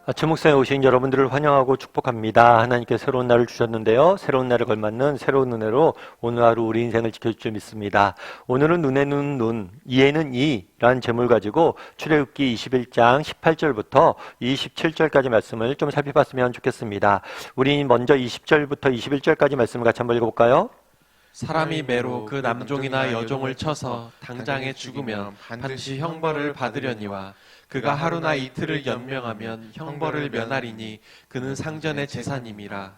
아침 묵상에 오신 여러분들을 환영하고 축복합니다. 하나님께 새로운 날을 주셨는데요. 새로운 날에 걸맞는 새로운 은혜로 오늘 하루 우리 인생을 지켜줄 줄 믿습니다. 오늘은 눈에는 눈, 이에는 이라는 제목을 가지고 출애굽기 21장 18절부터 27절까지 말씀을 좀 살펴봤으면 좋겠습니다. 우리 먼저 20절부터 21절까지 말씀을 같이 한번 읽어볼까요? 사람이 매로 그 남종이나 여종을 쳐서 당장에 죽으면 반드시 형벌을 받으려니와 그가 하루나 이틀을 연명하면 형벌을 면하리니 그는 상전의 재산임이라.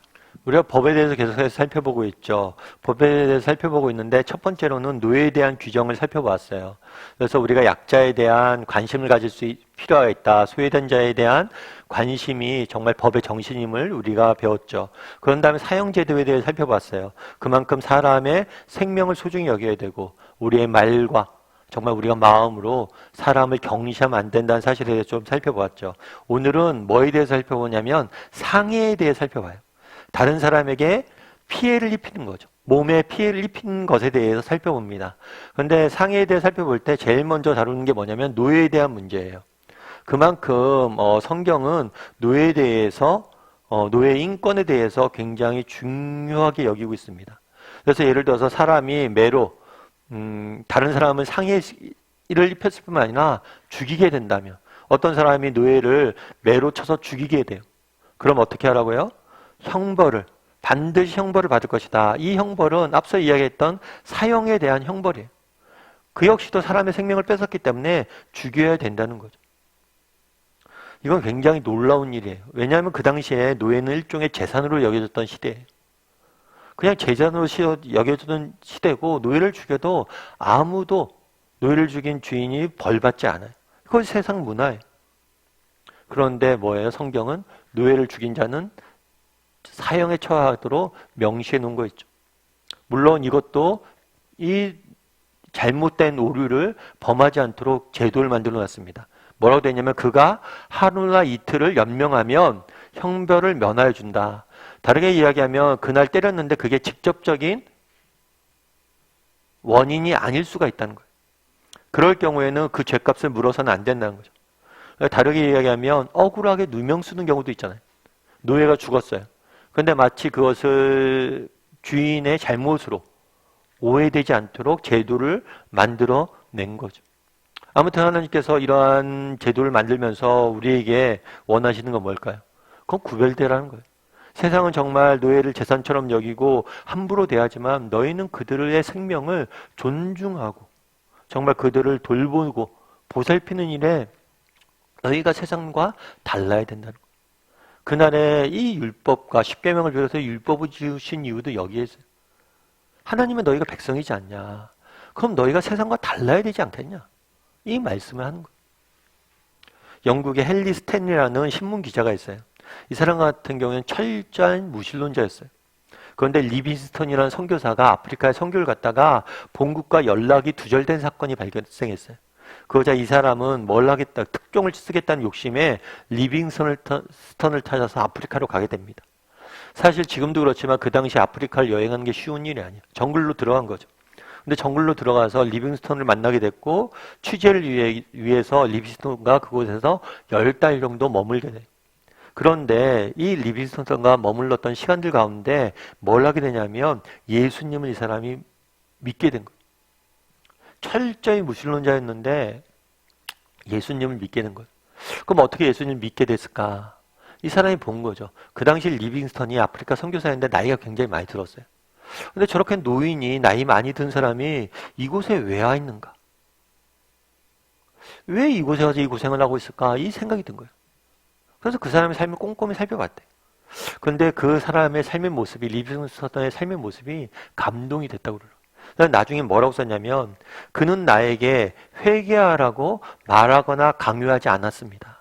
우리가 법에 대해서 계속해서 살펴보고 있죠. 법에 대해서 살펴보고 있는데 첫 번째로는 노예에 대한 규정을 살펴보았어요. 그래서 우리가 약자에 대한 관심을 가질 필요가 있다. 소외된 자에 대한 관심이 정말 법의 정신임을 우리가 배웠죠. 그런 다음에 사형제도에 대해 살펴봤어요. 그만큼 사람의 생명을 소중히 여겨야 되고 우리의 말과 정말 우리가 마음으로 사람을 경시하면 안 된다는 사실에 대해서 좀 살펴보았죠. 오늘은 뭐에 대해서 살펴보냐면 상해에 대해 살펴봐요. 다른 사람에게 피해를 입히는 거죠. 몸에 피해를 입히는 것에 대해서 살펴봅니다. 그런데 상해에 대해 살펴볼 때 제일 먼저 다루는 게 뭐냐면 노예에 대한 문제예요. 그만큼 성경은 노예에 대해서 노예 인권에 대해서 굉장히 중요하게 여기고 있습니다. 그래서 예를 들어서 사람이 매로 다른 사람을 상해를 입혔을 뿐만 아니라 죽이게 된다면 어떤 사람이 노예를 매로 쳐서 죽이게 돼요. 그럼 어떻게 하라고요? 반드시 형벌을 받을 것이다. 이 형벌은 앞서 이야기했던 사형에 대한 형벌이에요. 그 역시도 사람의 생명을 뺏었기 때문에 죽여야 된다는 거죠. 이건 굉장히 놀라운 일이에요. 왜냐하면 그 당시에 노예는 일종의 재산으로 여겨졌던 시대예요. 그냥 재산으로 여겨지던 시대고 노예를 죽여도 아무도 노예를 죽인 주인이 벌받지 않아요. 그것이 세상 문화예요. 그런데 뭐예요? 성경은 노예를 죽인 자는 사형에 처하도록 명시해 놓은 거 있죠. 물론 이것도 이 잘못된 오류를 범하지 않도록 제도를 만들어 놨습니다. 뭐라고 되냐면 그가 하루나 이틀을 연명하면 형벌을 면하여 준다. 다르게 이야기하면 그날 때렸는데 그게 직접적인 원인이 아닐 수가 있다는 거예요. 그럴 경우에는 그 죄값을 물어서는 안 된다는 거죠. 다르게 이야기하면 억울하게 누명 쓰는 경우도 있잖아요. 노예가 죽었어요. 그런데 마치 그것을 주인의 잘못으로 오해되지 않도록 제도를 만들어 낸 거죠. 아무튼 하나님께서 이러한 제도를 만들면서 우리에게 원하시는 건 뭘까요? 그건 구별되라는 거예요. 세상은 정말 노예를 재산처럼 여기고 함부로 대하지만 너희는 그들의 생명을 존중하고 정말 그들을 돌보고 보살피는 일에 너희가 세상과 달라야 된다는 거예요. 그날에 이 율법과 십계명을 비롯해서 율법을 지으신 이유도 여기에 있어요. 하나님은 너희가 백성이지 않냐. 그럼 너희가 세상과 달라야 되지 않겠냐. 이 말씀을 하는 거예요. 영국의 헨리 스탠리라는 신문 기자가 있어요. 이 사람 같은 경우에는 철저한 무신론자였어요. 그런데 리빙스턴이라는 선교사가 아프리카에 선교를 갔다가 본국과 연락이 두절된 사건이 발생했어요. 그러자 이 사람은 뭘 하겠다, 특종을 쓰겠다는 욕심에 리빙스턴을 찾아서 아프리카로 가게 됩니다. 사실 지금도 그렇지만 그 당시 아프리카를 여행하는 게 쉬운 일이 아니에요. 정글로 들어간 거죠. 근데 정글로 들어가서 리빙스턴을 만나게 됐고 취재를 위해서 리빙스턴과 그곳에서 10달 정도 머물게 돼요. 그런데 이 리빙스턴과 머물렀던 시간들 가운데 뭘 하게 되냐면 예수님을 이 사람이 믿게 된 거예요. 철저히 무신론자였는데 예수님을 믿게 된 거예요. 그럼 어떻게 예수님을 믿게 됐을까? 이 사람이 본 거죠. 그 당시 리빙스턴이 아프리카 선교사였는데 나이가 굉장히 많이 들었어요. 근데 저렇게 노인이 나이 많이 든 사람이 이곳에 왜 와 있는가? 왜 이곳에 와서 이 고생을 하고 있을까? 이 생각이 든 거예요. 그래서 그 사람의 삶을 꼼꼼히 살펴봤대. 그런데 그 사람의 삶의 모습이, 리빙스턴의 삶의 모습이 감동이 됐다고 그래요. 나중에 뭐라고 썼냐면 그는 나에게 회개하라고 말하거나 강요하지 않았습니다.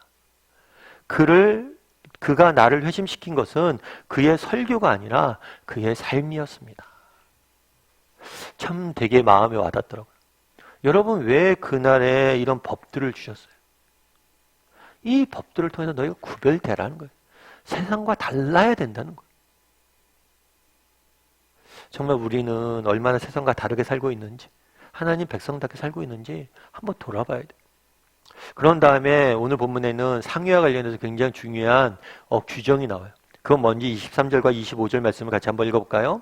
그가 나를 회심시킨 것은 그의 설교가 아니라 그의 삶이었습니다. 참 되게 마음에 와닿더라고요. 여러분 왜 그날에 이런 법들을 주셨어요? 이 법들을 통해서 너희가 구별되라는 거예요. 세상과 달라야 된다는 거예요. 정말 우리는 얼마나 세상과 다르게 살고 있는지, 하나님 백성답게 살고 있는지 한번 돌아봐야 돼요. 그런 다음에 오늘 본문에는 상회와 관련해서 굉장히 중요한 규정이 나와요. 그건 뭔지 23절과 25절 말씀을 같이 한번 읽어볼까요?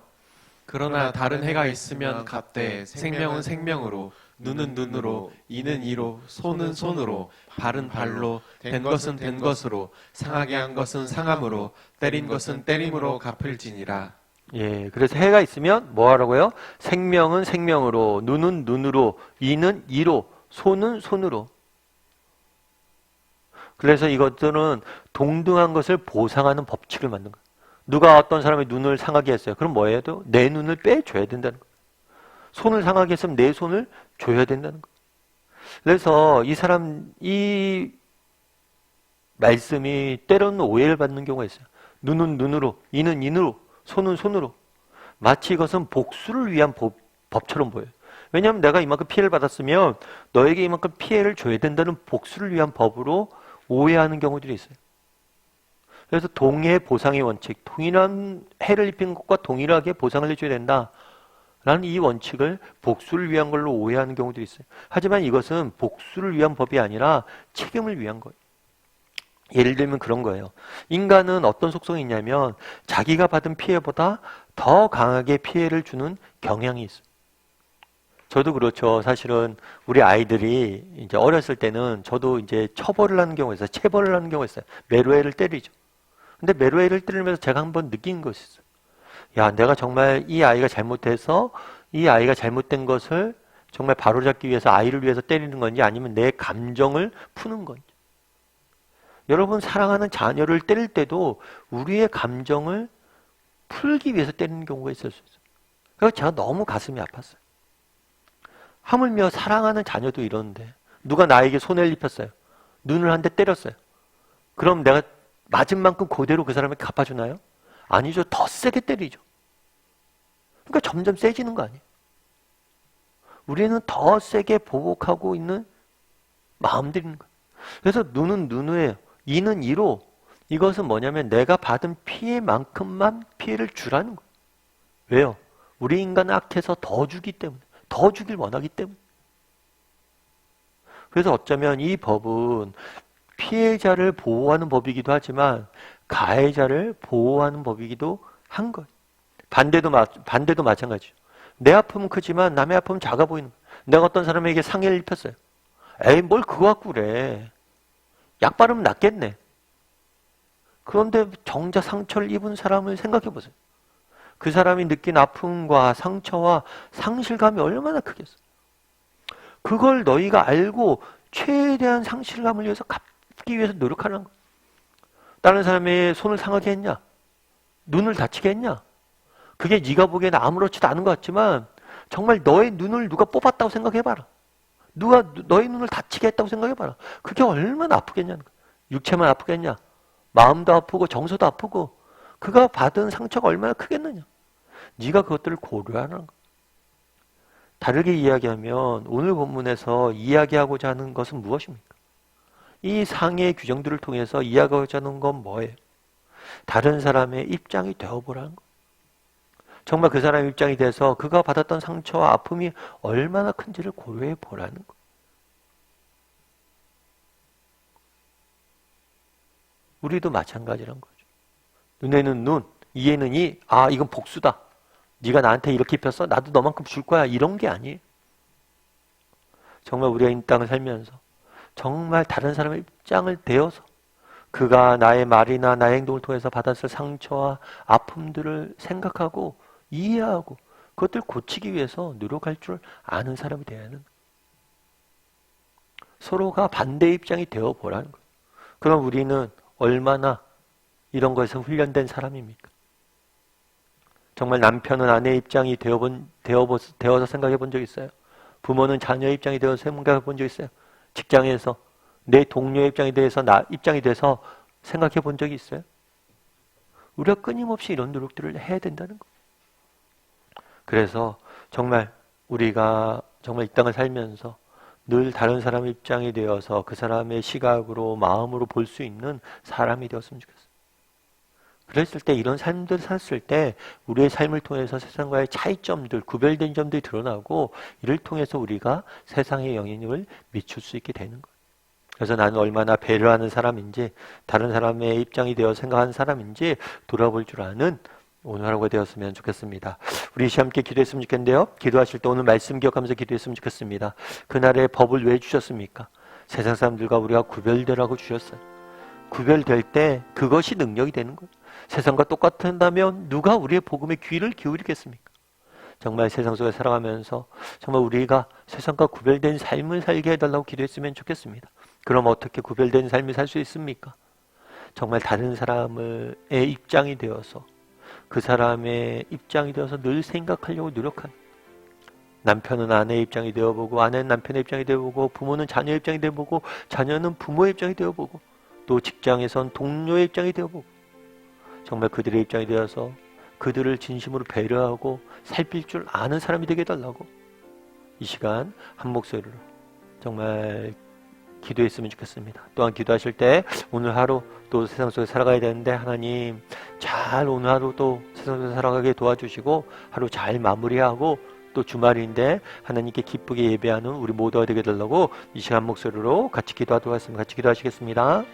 그러나 다른 해가 있으면 갑되 생명은 생명으로 눈은 눈으로 이는 이로 손은 손으로 발은 발로 된 것은 된 것으로 상하게 한 것은 상함으로 때린 것은 때림으로 갚을지니라. 예, 그래서 해가 있으면 뭐 하라고요? 생명은 생명으로, 눈은 눈으로, 이는 이로, 손은 손으로. 그래서 이것들은 동등한 것을 보상하는 법칙을 만든 거예요. 누가 어떤 사람의 눈을 상하게 했어요. 그럼 뭐 해야 돼요? 내 눈을 빼줘야 된다는 거예요. 손을 상하게 했으면 내 손을 줘야 된다는 거예요. 그래서 이 말씀이 때로는 오해를 받는 경우가 있어요. 눈은 눈으로, 이는 인으로, 손은 손으로. 마치 이것은 복수를 위한 법처럼 보여요. 왜냐하면 내가 이만큼 피해를 받았으면 너에게 이만큼 피해를 줘야 된다는 복수를 위한 법으로 오해하는 경우들이 있어요. 그래서 동해 보상의 원칙, 동일한 해를 입힌 것과 동일하게 보상을 해줘야 된다라는 이 원칙을 복수를 위한 걸로 오해하는 경우들이 있어요. 하지만 이것은 복수를 위한 법이 아니라 책임을 위한 거예요. 예를 들면 그런 거예요. 인간은 어떤 속성이 있냐면 자기가 받은 피해보다 더 강하게 피해를 주는 경향이 있어요. 저도 그렇죠. 사실은 우리 아이들이 이제 어렸을 때는 저도 이제 처벌을 하는 경우가 있어요. 체벌을 하는 경우가 있어요. 매로애를 때리죠. 근데 매로애를 때리면서 제가 한번 느낀 것이 있어요. 야, 내가 정말 이 아이가 잘못해서 이 아이가 잘못된 것을 정말 바로잡기 위해서 아이를 위해서 때리는 건지 아니면 내 감정을 푸는 건지. 여러분 사랑하는 자녀를 때릴 때도 우리의 감정을 풀기 위해서 때리는 경우가 있을 수 있어요. 그래서 제가 너무 가슴이 아팠어요. 하물며 사랑하는 자녀도 이러는데 누가 나에게 손해를 입혔어요. 눈을 한 대 때렸어요. 그럼 내가 맞은 만큼 그대로 그 사람에게 갚아주나요? 아니죠. 더 세게 때리죠. 그러니까 점점 세지는 거 아니에요. 우리는 더 세게 보복하고 있는 마음들이 있는 거예요. 그래서 눈은 눈으로, 이는 이로. 이것은 뭐냐면 내가 받은 피해만큼만 피해를 주라는 거예요. 왜요? 우리 인간은 악해서 더 주기 때문에. 더 주길 원하기 때문에. 그래서 어쩌면 이 법은 피해자를 보호하는 법이기도 하지만 가해자를 보호하는 법이기도 한 거예요. 반대도 마찬가지죠. 내 아픔은 크지만 남의 아픔은 작아 보이는 거예요. 내가 어떤 사람에게 상해를 입혔어요. 에이, 뭘 그거 갖고 그래. 약 바르면 낫겠네. 그런데 정작 상처를 입은 사람을 생각해 보세요. 그 사람이 느낀 아픔과 상처와 상실감이 얼마나 크겠어요. 그걸 너희가 알고 최대한 상실감을 위해서 갚기 위해서 노력하는 거예요. 다른 사람의 손을 상하게 했냐? 눈을 다치게 했냐? 그게 네가 보기에는 아무렇지도 않은 것 같지만 정말 너의 눈을 누가 뽑았다고 생각해봐라. 누가 너의 눈을 다치게 했다고 생각해봐라. 그게 얼마나 아프겠냐는 거예요. 육체만 아프겠냐? 마음도 아프고 정서도 아프고 그가 받은 상처가 얼마나 크겠느냐? 네가 그것들을 고려하는 거예요. 다르게 이야기하면 오늘 본문에서 이야기하고자 하는 것은 무엇입니까? 이 상해의 규정들을 통해서 이야기하고자 하는 건 뭐예요? 다른 사람의 입장이 되어보라는 거예요. 정말 그 사람의 입장이 돼서 그가 받았던 상처와 아픔이 얼마나 큰지를 고려해 보라는 거예요. 우리도 마찬가지란 거죠. 눈에는 눈, 이에는 이, 아 이건 복수다. 네가 나한테 이렇게 입혔어? 나도 너만큼 줄 거야. 이런 게 아니에요. 정말 우리가 이 땅을 살면서 정말 다른 사람의 입장을 대어서 그가 나의 말이나 나의 행동을 통해서 받았을 상처와 아픔들을 생각하고 이해하고 그것들 고치기 위해서 노력할 줄 아는 사람이 되어야 하는 거예요. 서로가 반대 입장이 되어보라는 거예요. 그럼 우리는 얼마나 이런 것에서 훈련된 사람입니까? 정말 남편은 아내의 입장이 되어서 생각해 본 적 있어요? 부모는 자녀의 입장이 되어서 생각해 본 적 있어요? 직장에서 내 동료의 입장이 돼서 생각해 본 적이 있어요? 우리가 끊임없이 이런 노력들을 해야 된다는 거예요. 그래서 정말 우리가 정말 이 땅을 살면서 늘 다른 사람의 입장이 되어서 그 사람의 시각으로 마음으로 볼 수 있는 사람이 되었으면 좋겠어요. 그랬을 때 이런 삶들을 살았을 때 우리의 삶을 통해서 세상과의 차이점들, 구별된 점들이 드러나고 이를 통해서 우리가 세상의 영향력을 미칠 수 있게 되는 거예요. 그래서 나는 얼마나 배려하는 사람인지, 다른 사람의 입장이 되어 생각하는 사람인지 돌아볼 줄 아는 오늘 하루가 되었으면 좋겠습니다. 우리 함께 기도했으면 좋겠는데요. 기도하실 때 오늘 말씀 기억하면서 기도했으면 좋겠습니다. 그날의 법을 왜 주셨습니까? 세상 사람들과 우리가 구별되라고 주셨어요. 구별될 때 그것이 능력이 되는 거예요. 세상과 똑같은다면 누가 우리의 복음에 귀를 기울이겠습니까? 정말 세상 속에 살아가면서 정말 우리가 세상과 구별된 삶을 살게 해달라고 기도했으면 좋겠습니다. 그럼 어떻게 구별된 삶을 살 수 있습니까? 정말 다른 사람의 입장이 되어서, 그 사람의 입장이 되어서 늘 생각하려고 노력하는, 남편은 아내의 입장이 되어보고, 아내는 남편의 입장이 되어보고, 부모는 자녀의 입장이 되어보고, 자녀는 부모의 입장이 되어보고, 또 직장에선 동료의 입장이 되어보고, 정말 그들의 입장이 되어서 그들을 진심으로 배려하고 살필 줄 아는 사람이 되게 해달라고 이 시간 한 목소리로 정말 기도했으면 좋겠습니다. 또한 기도하실 때 오늘 하루 또 세상 속에 살아가야 되는데, 하나님 잘 오늘 하루 또 세상 속에 살아가게 도와주시고 하루 잘 마무리하고 또 주말인데 하나님께 기쁘게 예배하는 우리 모두가 되게 해달라고 이 시간 한 목소리로 같이 기도하도록 하겠습니다. 같이 기도하시겠습니다.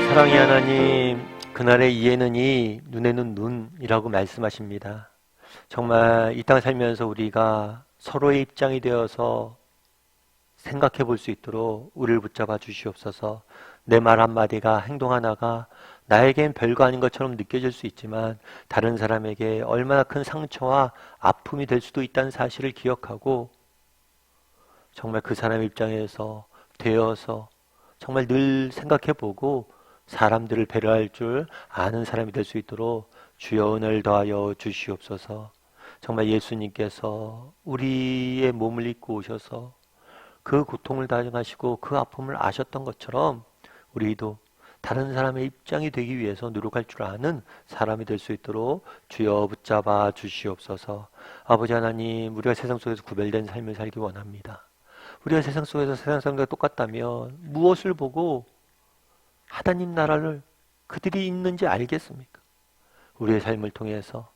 사랑의 하나님, 그날의 이에는 이, 눈에는 눈이라고 말씀하십니다. 정말 이 땅 살면서 우리가 서로의 입장이 되어서 생각해 볼 수 있도록 우리를 붙잡아 주시옵소서. 내 말 한마디가, 행동 하나가 나에겐 별거 아닌 것처럼 느껴질 수 있지만 다른 사람에게 얼마나 큰 상처와 아픔이 될 수도 있다는 사실을 기억하고 정말 그 사람의 입장에서 되어서 정말 늘 생각해 보고 사람들을 배려할 줄 아는 사람이 될 수 있도록 주여 은혜를 더하여 주시옵소서. 정말 예수님께서 우리의 몸을 입고 오셔서 그 고통을 당하시고 그 아픔을 아셨던 것처럼 우리도 다른 사람의 입장이 되기 위해서 노력할 줄 아는 사람이 될 수 있도록 주여 붙잡아 주시옵소서. 아버지 하나님, 우리가 세상 속에서 구별된 삶을 살기 원합니다. 우리가 세상 속에서 세상 사람과 똑같다면 무엇을 보고 하나님 나라를 그들이 있는지 알겠습니까? 우리의 삶을 통해서,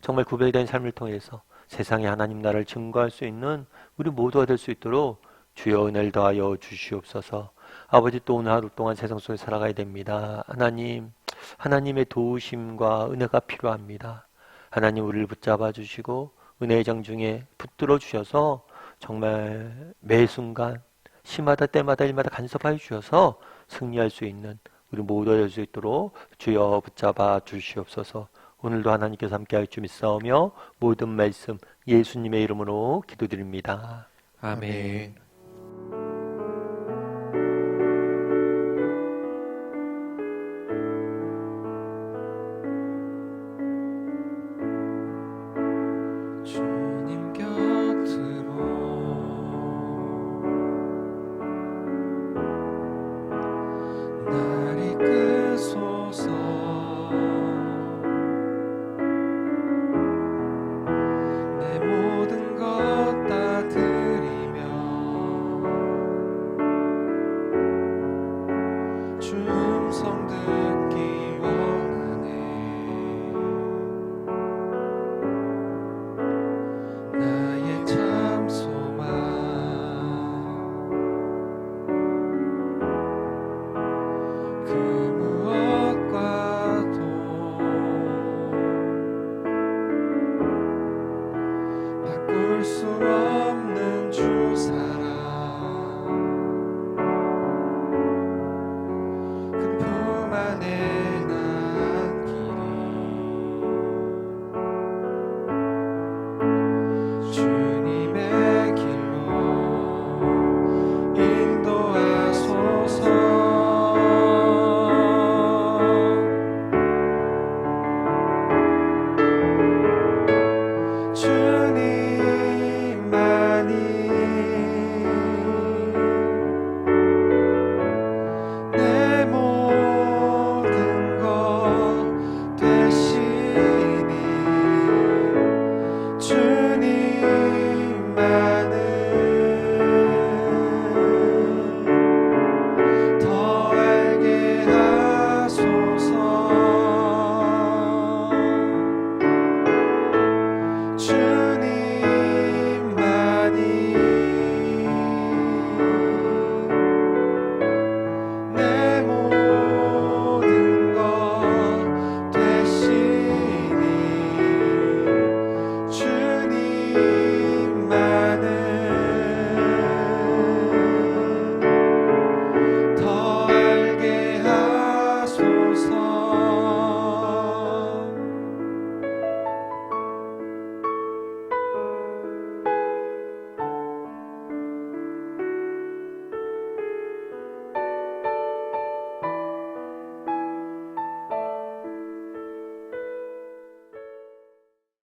정말 구별된 삶을 통해서 세상에 하나님 나라를 증거할 수 있는 우리 모두가 될 수 있도록 주여 은혜를 더하여 주시옵소서. 아버지, 또 오늘 하루 동안 세상 속에 살아가야 됩니다. 하나님, 하나님의 도우심과 은혜가 필요합니다. 하나님, 우리를 붙잡아 주시고 은혜의 정중에 붙들어 주셔서 정말 매 순간 시마다 때마다 일마다 간섭하여 주셔서 승리할 수 있는 우리 모두가 될 수 있도록 주여 붙잡아 주시옵소서. 오늘도 하나님께서 함께할 줄 믿사오며 모든 말씀 예수님의 이름으로 기도드립니다. 아멘.